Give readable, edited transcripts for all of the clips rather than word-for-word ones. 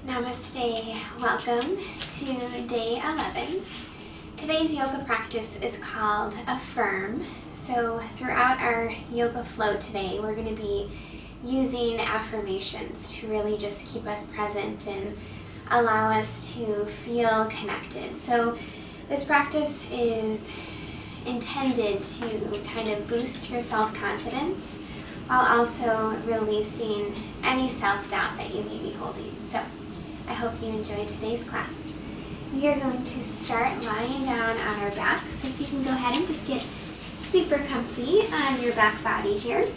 Namaste. Welcome to day 11. Today's yoga practice is called Affirm. So throughout our yoga flow today, we're going to be using affirmations to really just keep us present and allow us to feel connected. So this practice is intended to kind of boost your self-confidence while also releasing any self-doubt that you may be holding. So I hope you enjoy today's class. We are going to start lying down on our back, so if you can go ahead and just get super comfy on your back body here.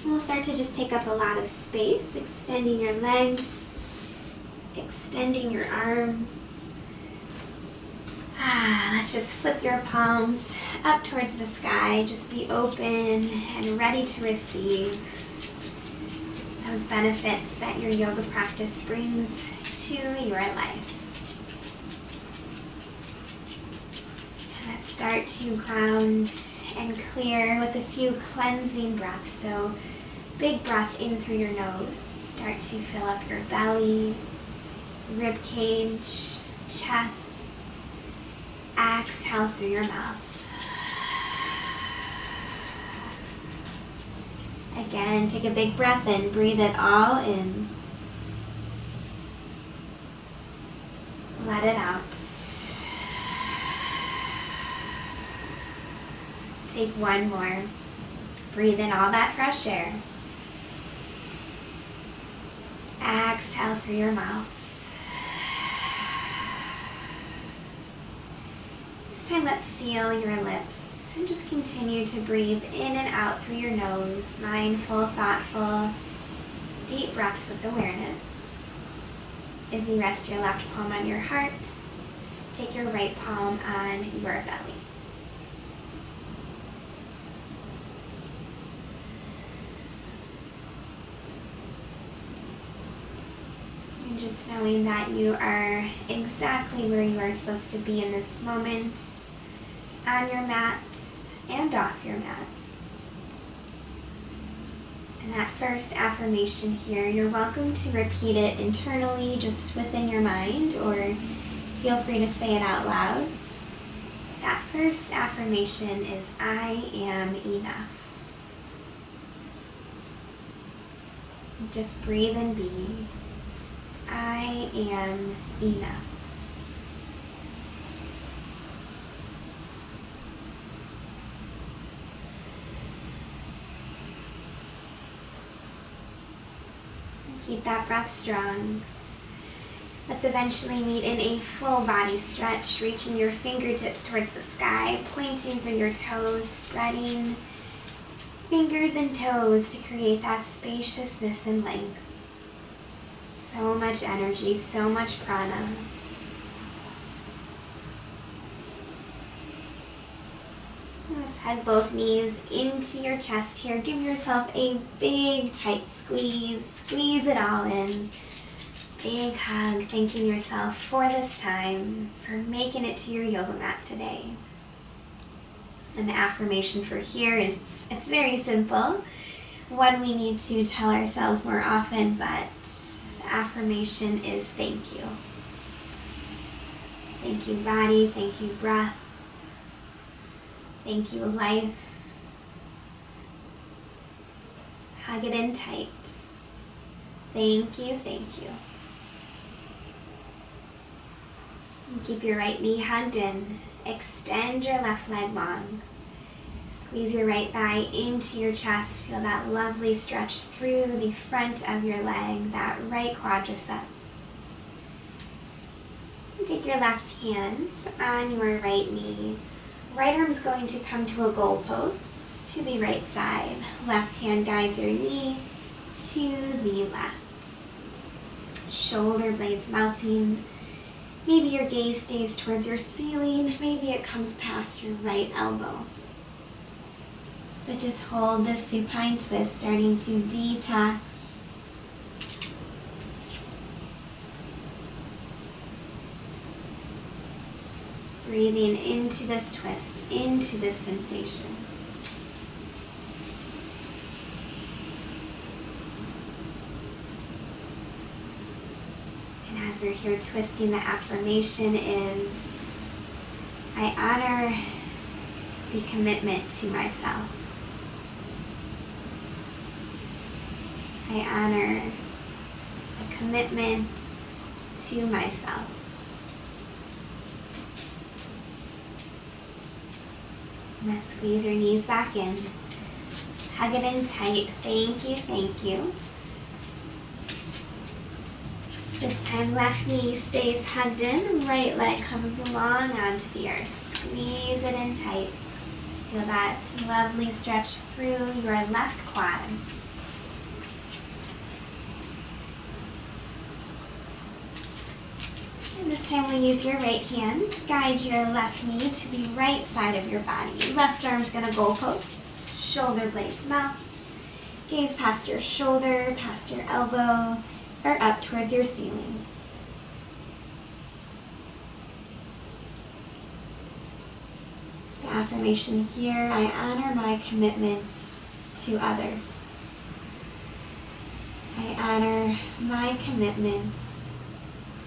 And we'll start to just take up a lot of space, extending your legs, extending your arms. Let's just flip your palms up towards the sky. Just be open and ready to receive those benefits that your yoga practice brings to your life. And let's start to ground and clear with a few cleansing breaths. So big breath in through your nose. Start to fill up your belly, rib cage, chest. Exhale through your mouth. Again, take a big breath in, breathe it all in. Let it out. Take one more. Breathe in all that fresh air. Exhale through your mouth. This time, let's seal your lips. And just continue to breathe in and out through your nose, mindful, thoughtful, deep breaths with awareness. As you rest your left palm on your heart, take your right palm on your belly. And just knowing that you are exactly where you are supposed to be in this moment, on your mat and off your mat. And that first affirmation here, you're welcome to repeat it internally just within your mind, or feel free to say it out loud. That first affirmation is, I am enough. Just breathe and be. I am enough. Keep that breath strong. Let's eventually meet in a full body stretch, reaching your fingertips towards the sky, pointing through your toes, spreading fingers and toes to create that spaciousness and length. So much energy, so much prana. Let's hug both knees into your chest here. Give yourself a big, tight squeeze. Squeeze it all in. Big hug, thanking yourself for this time, for making it to your yoga mat today. And the affirmation for here is, it's very simple. One we need to tell ourselves more often, but the affirmation is thank you. Thank you, body. Thank you, breath. Thank you, life. Hug it in tight. Thank you, thank you. And keep your right knee hugged in. Extend your left leg long. Squeeze your right thigh into your chest. Feel that lovely stretch through the front of your leg, that right quadricep. And take your left hand on your right knee. Right arm's going to come to a goalpost to the right side. Left hand guides your knee to the left. Shoulder blades melting. Maybe your gaze stays towards your ceiling. Maybe it comes past your right elbow. But just hold this supine twist, starting to detox. Breathing into this twist, into this sensation. as you're here twisting, the affirmation is, I honor the commitment to myself. I honor the commitment to myself. Let's squeeze your knees back in. Hug it in tight. Thank you, thank you. This time, left knee stays hugged in, right leg comes long onto the earth. Squeeze it in tight. Feel that lovely stretch through your left quad. And this time we'll use your right hand. Guide your left knee to the right side of your body. Left arm's gonna goalpost. Shoulder blades melts. Gaze past your shoulder, past your elbow, or up towards your ceiling. The affirmation here, I honor my commitment to others. I honor my commitment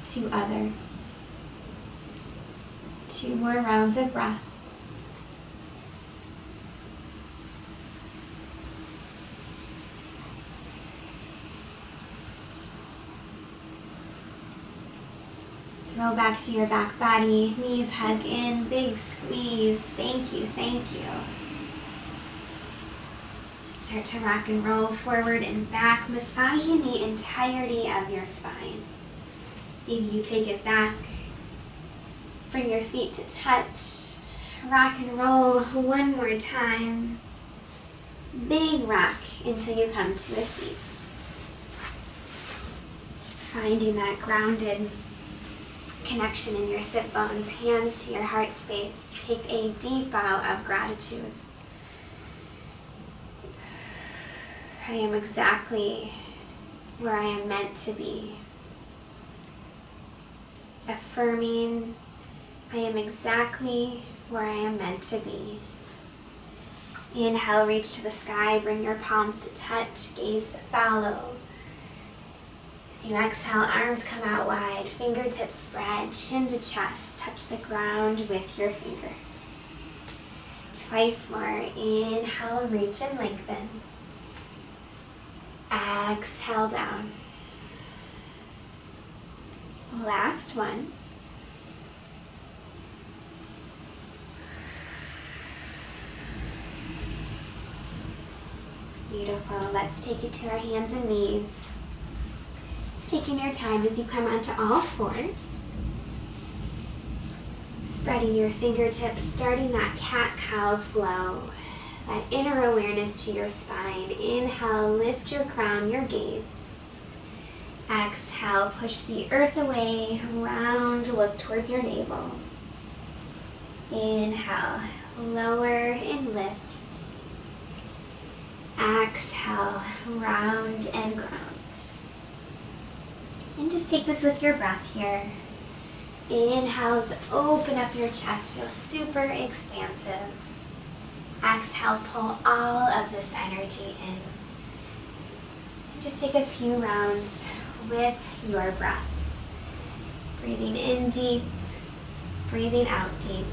to others. 2 more rounds of breath. Roll back to your back body, knees hug in, big squeeze. Thank you, thank you. Start to rock and roll forward and back, massaging the entirety of your spine. Maybe you take it back, bring your feet to touch, rock and roll one more time. Big rock until you come to a seat. Finding that grounded connection in your sit bones, hands to your heart space. Take a deep bow of gratitude. I am exactly where I am meant to be. Affirming, I am exactly where I am meant to be. Inhale, reach to the sky, bring your palms to touch, gaze to follow. As you exhale, arms come out wide, fingertips spread, chin to chest, touch the ground with your fingers. Twice more, inhale, reach and lengthen. Exhale down. Last one. Beautiful, let's take it to our hands and knees. Taking your time as you come onto all fours. Spreading your fingertips, starting that cat-cow flow. That inner awareness to your spine. Inhale, lift your crown, your gaze. Exhale, push the earth away, round, look towards your navel. Inhale, lower and lift. Exhale, round and ground. And just take this with your breath here. Inhales, open up your chest, feel super expansive. Exhales, pull all of this energy in. And just take a few rounds with your breath. Breathing in deep, breathing out deep.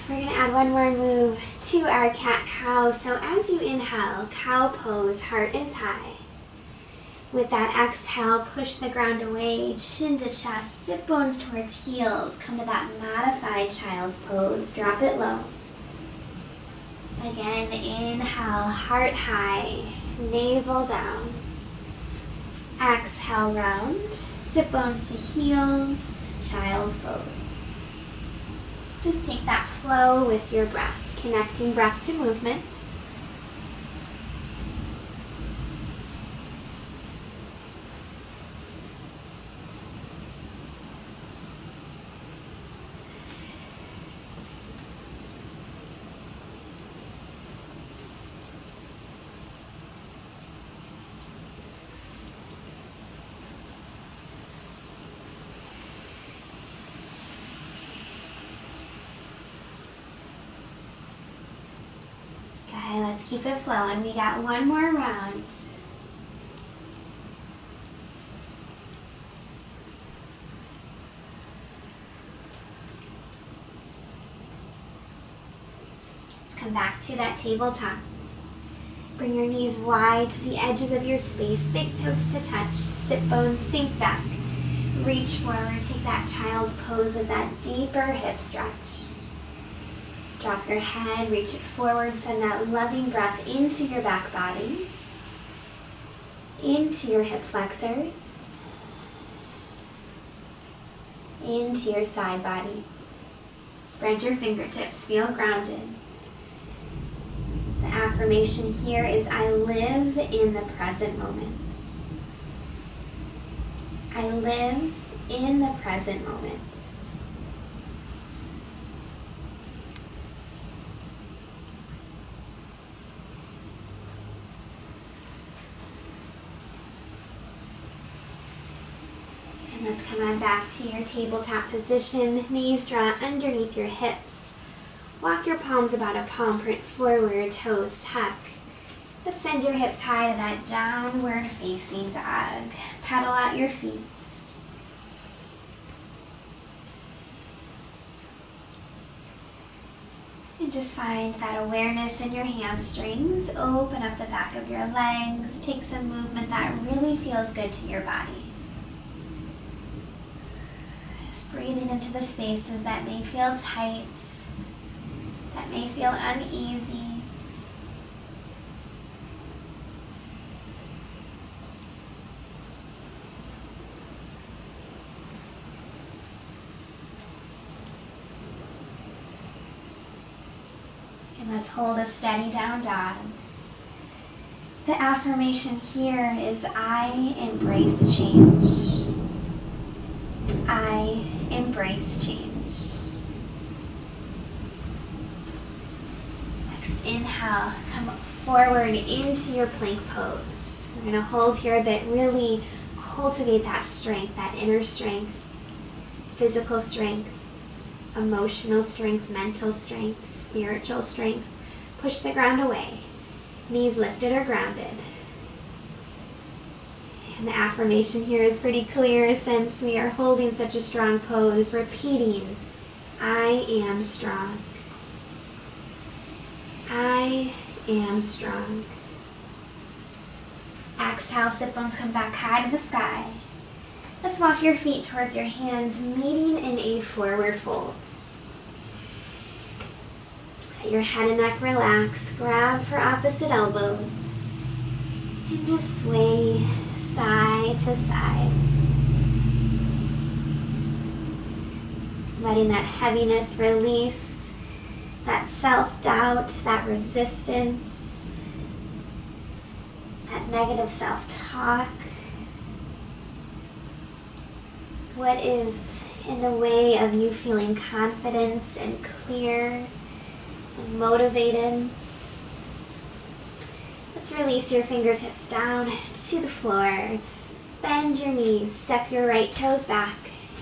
We're going to add one more move to our cat-cow. So as you inhale, cow pose, heart is high. With that exhale, push the ground away, chin to chest, sit bones towards heels. Come to that modified child's pose, drop it low. Again, inhale, heart high, navel down. Exhale, round, sit bones to heels, child's pose. Just take that flow with your breath, connecting breath to movement. Let's keep it flowing. We got one more round. Let's come back to that tabletop. Bring your knees wide to the edges of your space. Big toes to touch. Sit bones sink back. Reach forward. Take that child's pose with that deeper hip stretch. Drop your head. Reach it forward. Send that loving breath into your back body. Into your hip flexors. Into your side body. Spread your fingertips. Feel grounded. The affirmation here is, I live in the present moment. I live in the present moment. And let's come on back to your tabletop position. Knees draw underneath your hips. Walk your palms about a palm print forward, toes tuck. Let's send your hips high to that downward facing dog. Paddle out your feet. And just find that awareness in your hamstrings. Open up the back of your legs. Take some movement that really feels good to your body. Just breathing into the spaces that may feel tight, that may feel uneasy. And let's hold a steady down dog. The affirmation here is, I embrace change. I embrace change. Inhale, come forward into your plank pose. We're going to hold here a bit, really cultivate that strength, that inner strength, physical strength, emotional strength, mental strength, spiritual strength. Push the ground away. Knees lifted or grounded. And the affirmation here is pretty clear since we are holding such a strong pose. Repeating, I am strong. I am strong. Exhale, sit bones come back high to the sky. Let's walk your feet towards your hands, meeting in a forward fold. Let your head and neck relax. Grab for opposite elbows. And just sway side to side. Letting that heaviness release. That self-doubt, that resistance, that negative self-talk. What is in the way of you feeling confident and clear and motivated? Let's release your fingertips down to the floor. Bend your knees, step your right toes back,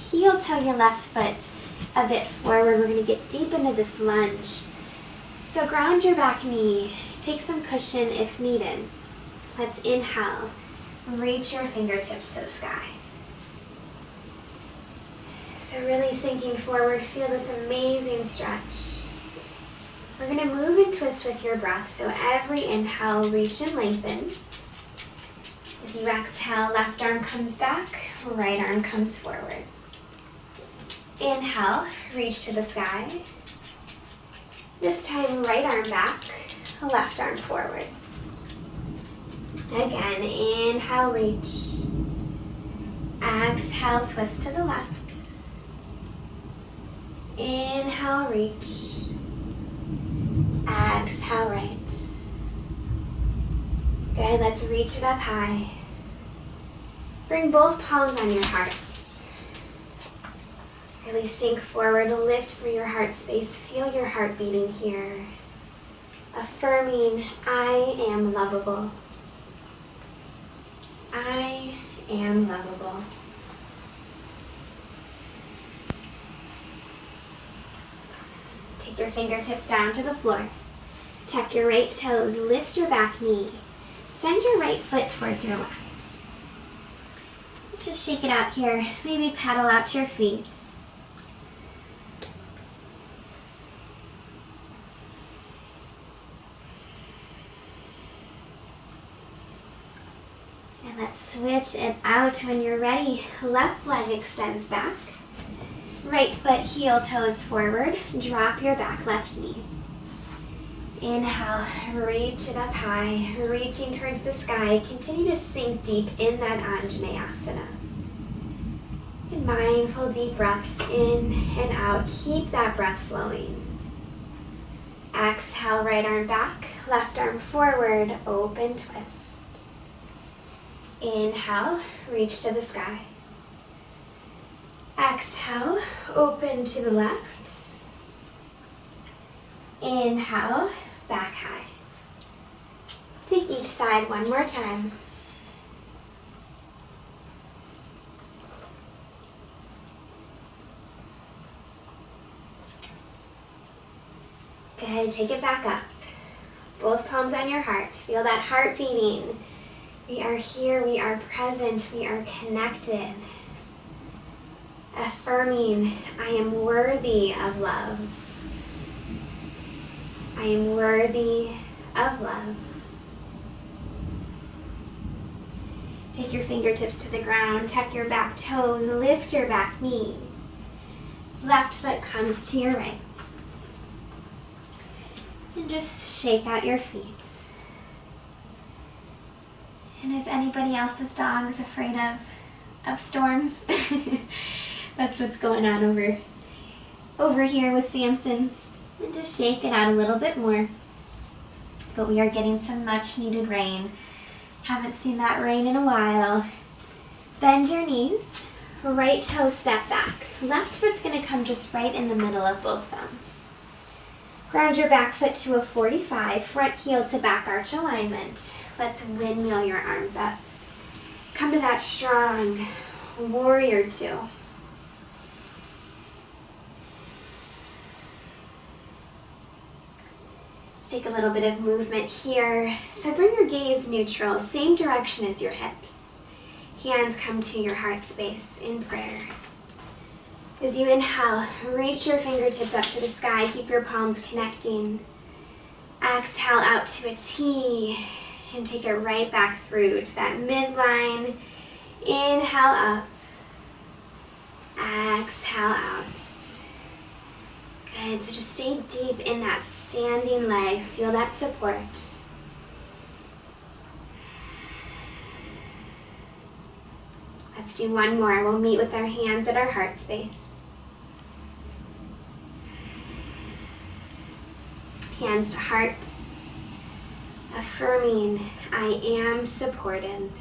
heel toe your left foot a bit forward. We're going to get deep into this lunge. So ground your back knee. Take some cushion if needed. Let's inhale. Reach your fingertips to the sky. So really sinking forward. Feel this amazing stretch. We're going to move and twist with your breath. So every inhale, reach and lengthen. As you exhale, left arm comes back, right arm comes forward. Inhale, reach to the sky. This time, right arm back, left arm forward. Again, inhale, reach. Exhale, twist to the left. Inhale, reach. Exhale, right. Good, let's reach it up high. Bring both palms on your heart. Really sink forward, lift through your heart space. Feel your heart beating here. Affirming, I am lovable. I am lovable. Take your fingertips down to the floor. Tuck your right toes, lift your back knee. Send your right foot towards your left. Let's just shake it out here. Maybe paddle out your feet. And let's switch it out when you're ready. Left leg extends back. Right foot, heel toes forward. Drop your back left knee. Inhale, reach it up high, reaching towards the sky. Continue to sink deep in that Anjaneyasana. And mindful deep breaths in and out. Keep that breath flowing. Exhale, right arm back, left arm forward, open twist. Inhale, reach to the sky. Exhale, open to the left. Inhale, back high. Take each side one more time. Good, take it back up. Both palms on your heart. Feel that heart beating. We are here, we are present, we are connected. Affirming, I am worthy of love. I am worthy of love. Take your fingertips to the ground, tuck your back toes, lift your back knee. Left foot comes to your right. And just shake out your feet. And is anybody else's dogs afraid of storms? That's what's going on over here with Samson. And just shake it out a little bit more. But we are getting some much needed rain. Haven't seen that rain in a while. Bend your knees. Right toe step back. Left foot's going to come just right in the middle of both thumbs. Ground your back foot to a 45, front heel to back arch alignment. Let's windmill your arms up. Come to that strong warrior two. Let's take a little bit of movement here. So bring your gaze neutral, same direction as your hips. Hands come to your heart space in prayer. As you inhale, reach your fingertips up to the sky. Keep your palms connecting. Exhale out to a T and take it right back through to that midline. Inhale up. Exhale out. Good, so just stay deep in that standing leg. Feel that support. Let's do one more. We'll meet with our hands at our heart space. Hands to heart. Affirming, I am supported.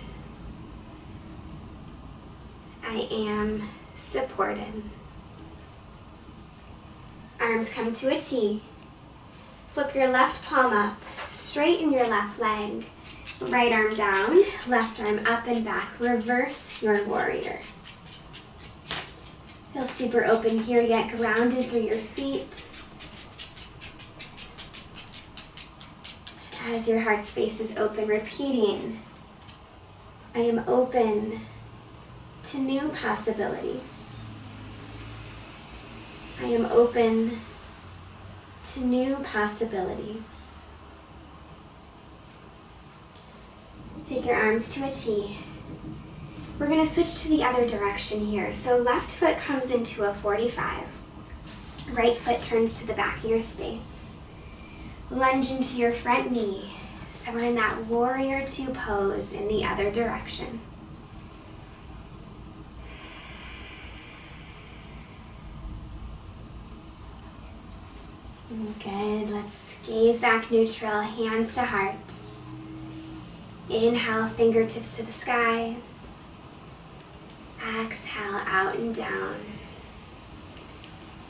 I am supported. Arms come to a T. Flip your left palm up. Straighten your left leg. Right arm down, left arm up and back. Reverse your warrior. Feel super open here, yet grounded through your feet. As your heart space is open, repeating, I am open to new possibilities. I am open to new possibilities. Take your arms to a T. We're going to switch to the other direction here. So left foot comes into a 45. Right foot turns to the back of your space. Lunge into your front knee. So we're in that warrior two pose in the other direction. Good. Let's gaze back neutral, hands to heart. Inhale, fingertips to the sky. Exhale, out and down.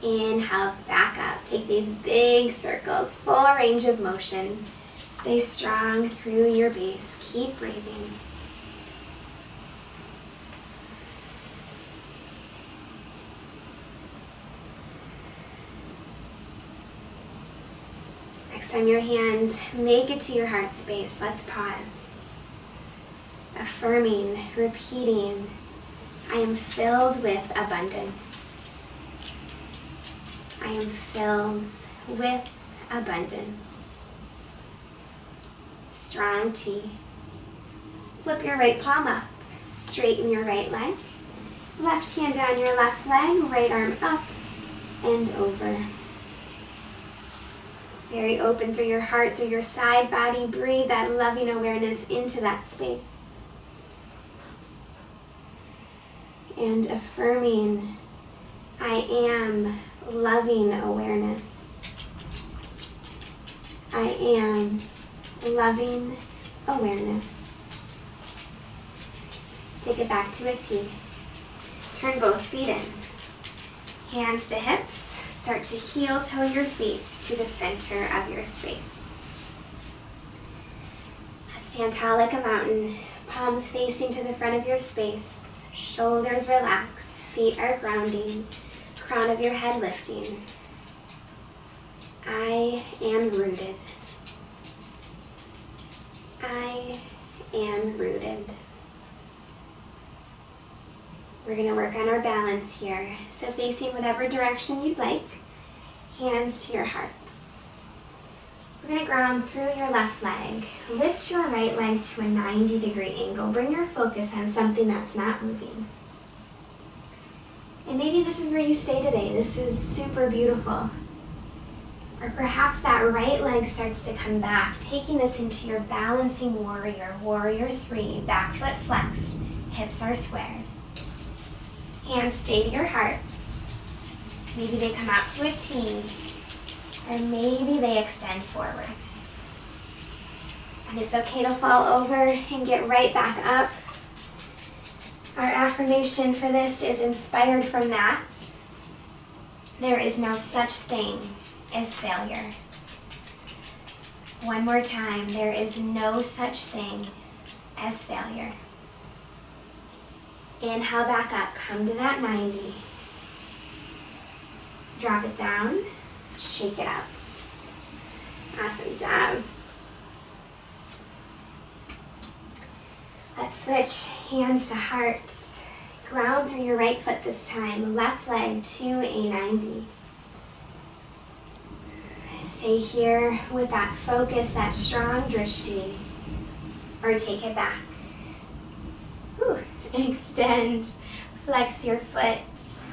Inhale, back up. Take these big circles, full range of motion. Stay strong through your base. Keep breathing. relax on your hands. Make it to your heart space. Let's pause. Affirming, repeating, I am filled with abundance. I am filled with abundance. Strong T. Flip your right palm up. Straighten your right leg. Left hand down your left leg. Right arm up and over. Very open through your heart, through your side body. Breathe that loving awareness into that space. And affirming, I am loving awareness. I am loving awareness. Take it back to a T. Turn both feet in. Hands to hips. Start to heel toe your feet to the center of your space. Stand tall like a mountain. Palms facing to the front of your space. Shoulders relax. Feet are grounding. Crown of your head lifting. I am rooted. I am rooted. We're going to work on our balance here. So facing whatever direction you'd like, hands to your heart. We're going to ground through your left leg. Lift your right leg to a 90-degree angle. Bring your focus on something that's not moving. And maybe this is where you stay today. This is super beautiful. Or perhaps that right leg starts to come back, taking this into your balancing warrior, warrior 3, back foot flexed, hips are squared. Hands stay to your heart. Maybe they come out to a T, or maybe they extend forward. And it's okay to fall over and get right back up. Our affirmation for this is inspired from that. There is no such thing as failure. One more time, there is no such thing as failure. Inhale back up, come to that 90. Drop it down, shake it out. Awesome job. Let's switch hands to heart. Ground through your right foot this time, left leg to a 90. Stay here with that focus, that strong drishti, or take it back. Whew. Extend, flex your foot,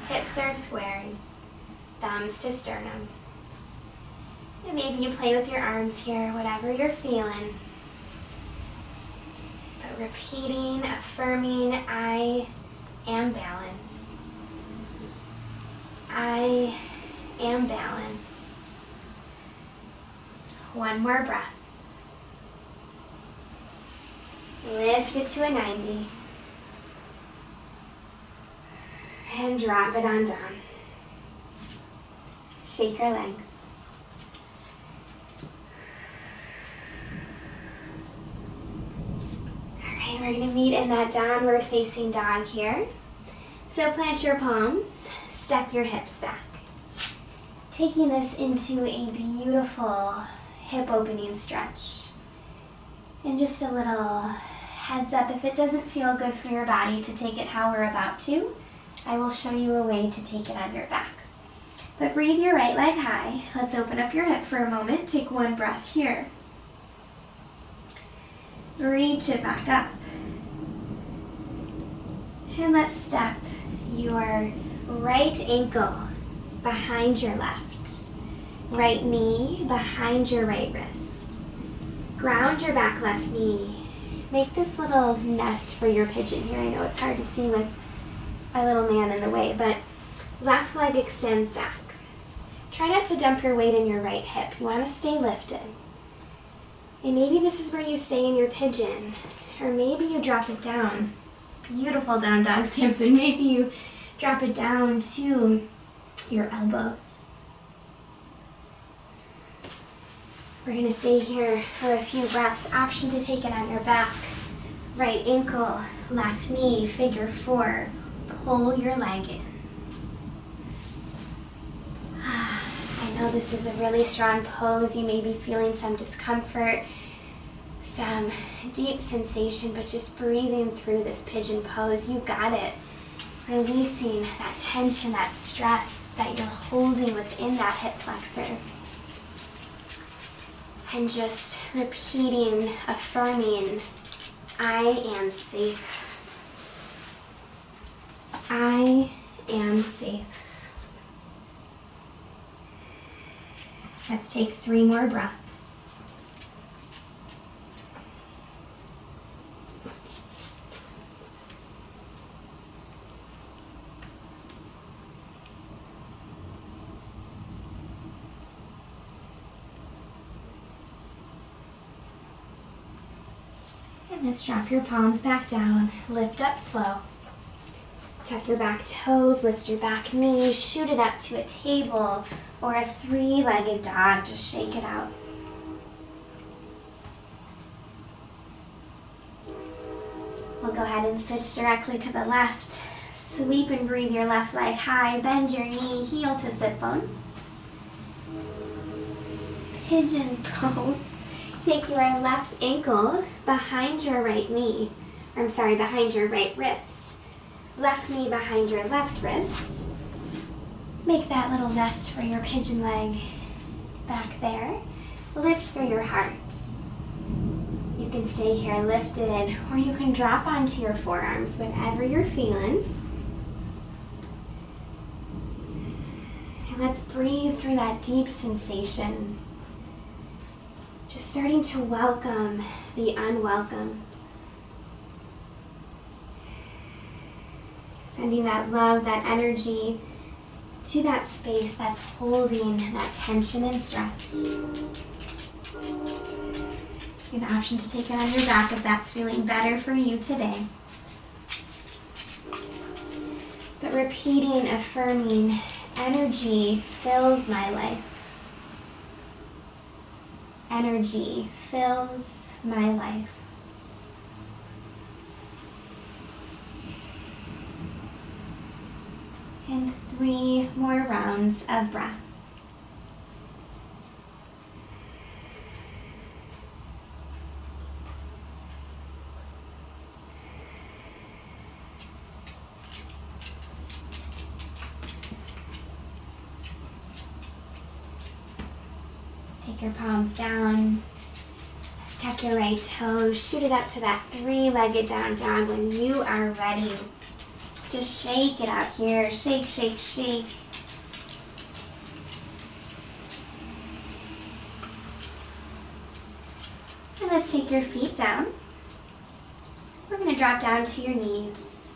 hips are squared, thumbs to sternum. And maybe you play with your arms here, whatever you're feeling. But repeating, affirming, I am balanced. I am balanced. One more breath. Lift it to a 90. And drop it on down. Shake your legs. All right, we're going to meet in that downward facing dog here. So plant your palms, step your hips back. Taking this into a beautiful hip opening stretch. And just a little heads up, if it doesn't feel good for your body to take it how we're about to, I will show you a way to take it on your back. But breathe your right leg high. Let's open up your hip for a moment. Take one breath here. Reach it back up. And let's step your right ankle behind your left. Right knee behind your right wrist. Ground your back left knee. Make this little nest for your pigeon here. I know it's hard to see with my little man in the way, but left leg extends back. Try not to dump your weight in your right hip. You want to stay lifted. And maybe this is where you stay in your pigeon, or maybe you drop it down. Beautiful down dog, Samson. Maybe you drop it down to your elbows. We're going to stay here for a few breaths. Option to take it on your back. Right ankle, left knee, figure 4. Pull your leg in. I know this is a really strong pose. You may be feeling some discomfort, some deep sensation, but just breathing through this pigeon pose. You got it. Releasing that tension, that stress that you're holding within that hip flexor. And just repeating, affirming, I am safe. I am safe. Let's take 3 more breaths. And let's drop your palms back down. Lift up slow. Tuck your back toes, lift your back knees, shoot it up to a table or a 3-legged dog. Just shake it out. We'll go ahead and switch directly to the left. Sweep and breathe your left leg high, bend your knee, heel to sit bones. Pigeon pose. Take your left ankle behind your right knee. Behind your right wrist. Left knee behind your left wrist. Make that little nest for your pigeon leg back there. Lift through your heart. You can stay here lifted, or you can drop onto your forearms, whatever you're feeling. And let's breathe through that deep sensation. Just starting to welcome the unwelcomed. Sending that love, that energy to that space that's holding that tension and stress. You have an option to take it on your back if that's feeling better for you today. But repeating, affirming, energy fills my life. Energy fills my life. And 3 more rounds of breath. Take your palms down. Let's tuck your right toes. Shoot it up to that 3-legged down dog when you are ready. Just shake it out here. Shake, shake, shake. And let's take your feet down. We're going to drop down to your knees.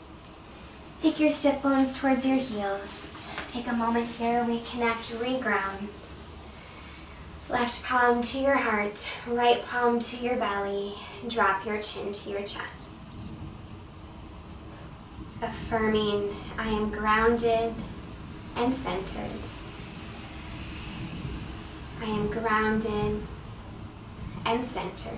Take your sit bones towards your heels. Take a moment here, reconnect, reground. Left palm to your heart, right palm to your belly. Drop your chin to your chest. Affirming, I am grounded and centered. I am grounded and centered.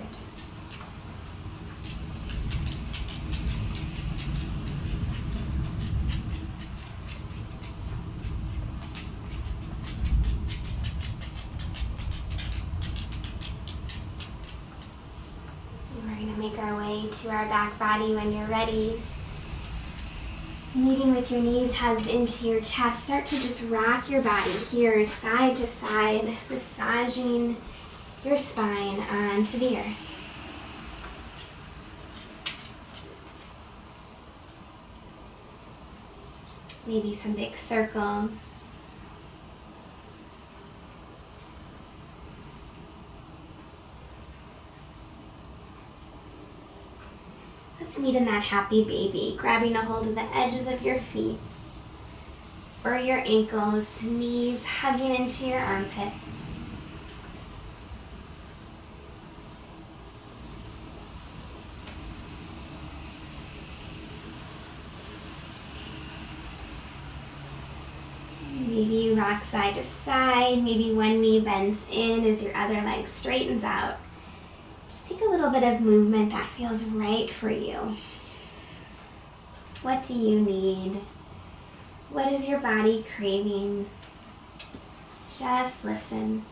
We're going to make our way to our back body when you're ready. Meeting with your knees hugged into your chest, start to just rock your body here, side to side, massaging your spine onto the earth. Maybe some big circles. Let's meet in that happy baby, grabbing a hold of the edges of your feet or your ankles, knees hugging into your armpits. Maybe you rock side to side, maybe one knee bends in as your other leg straightens out. Just take a little bit of movement that feels right for you. What do you need? What is your body craving? Just listen.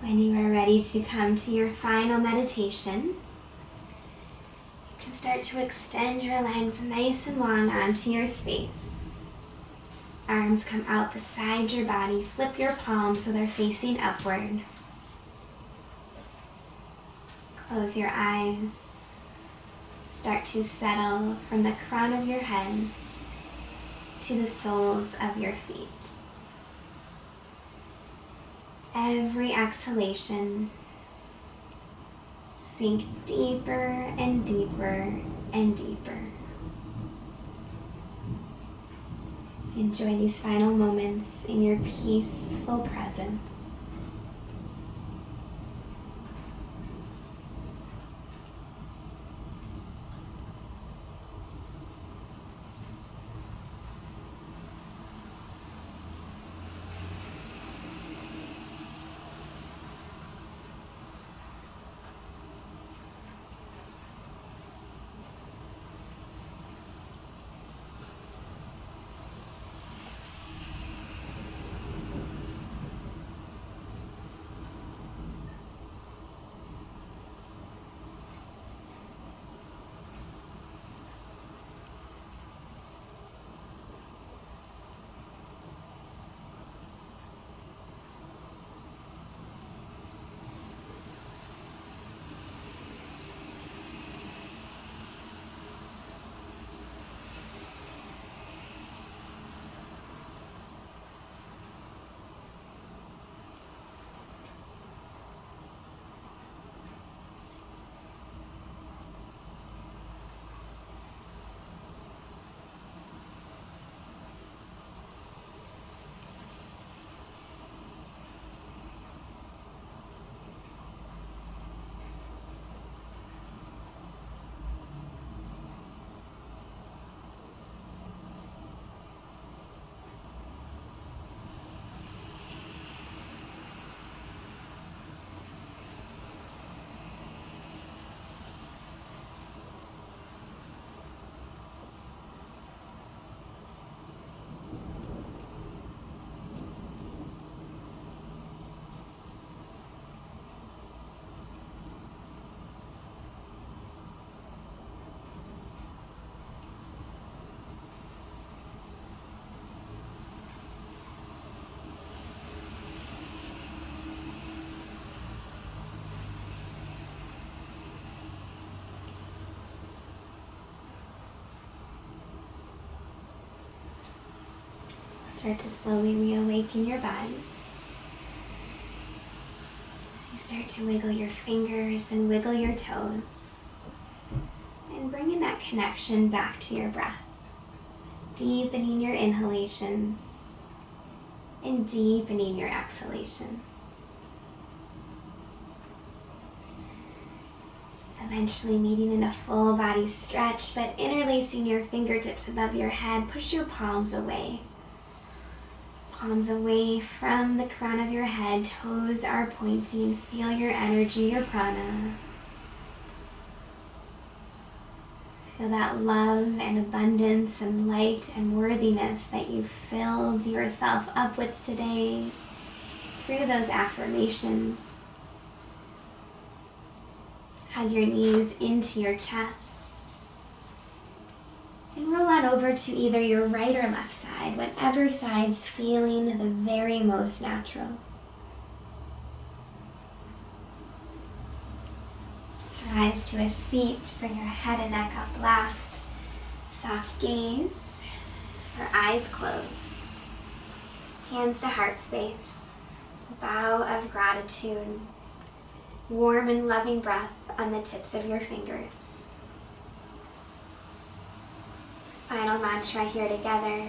When you are ready to come to your final meditation, you can start to extend your legs nice and long onto your space. Arms come out beside your body. Flip your palms so they're facing upward. Close your eyes. Start to settle from the crown of your head to the soles of your feet. Every exhalation, sink deeper and deeper and deeper. Enjoy these final moments in your peaceful presence. Start to slowly reawaken your body. So you start to wiggle your fingers and wiggle your toes. And bringing that connection back to your breath. Deepening your inhalations and deepening your exhalations. Eventually meeting in a full body stretch, but interlacing your fingertips above your head. Push your palms away. Palms away from the crown of your head, toes are pointing. Feel your energy, your prana. Feel that love and abundance and light and worthiness that you filled yourself up with today through those affirmations. Hug your knees into your chest. And roll on over to either your right or left side, whatever side's feeling the very most natural. Let's rise to a seat, bring your head and neck up last. Soft gaze, our eyes closed. Hands to heart space, bow of gratitude. Warm and loving breath on the tips of your fingers. Final mantra here together.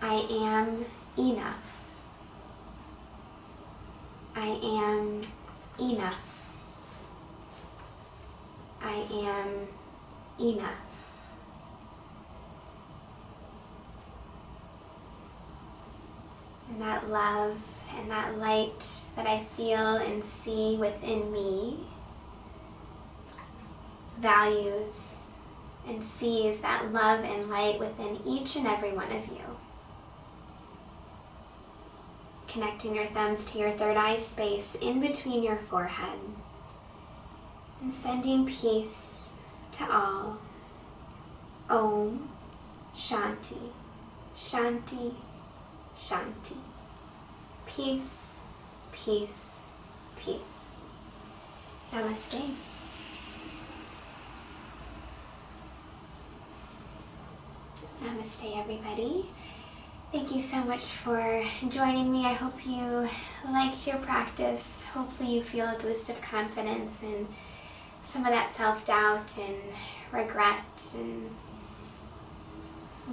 I am enough. I am enough. I am enough. And that love and that light that I feel and see within me values and sees that love and light within each and every one of you. Connecting your thumbs to your third eye space in between your forehead and sending peace to all. Om Shanti, Shanti, Shanti. Peace, peace, peace. Namaste. Namaste, everybody. Thank you so much for joining me. I hope you liked your practice. Hopefully you feel a boost of confidence and some of that self-doubt and regret and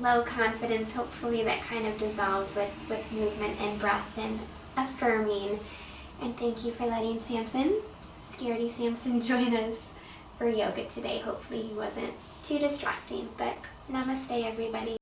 low confidence. Hopefully that kind of dissolves with movement and breath and affirming. And thank you for letting Scaredy Samson, join us for yoga today. Hopefully he wasn't too distracting, but namaste, everybody.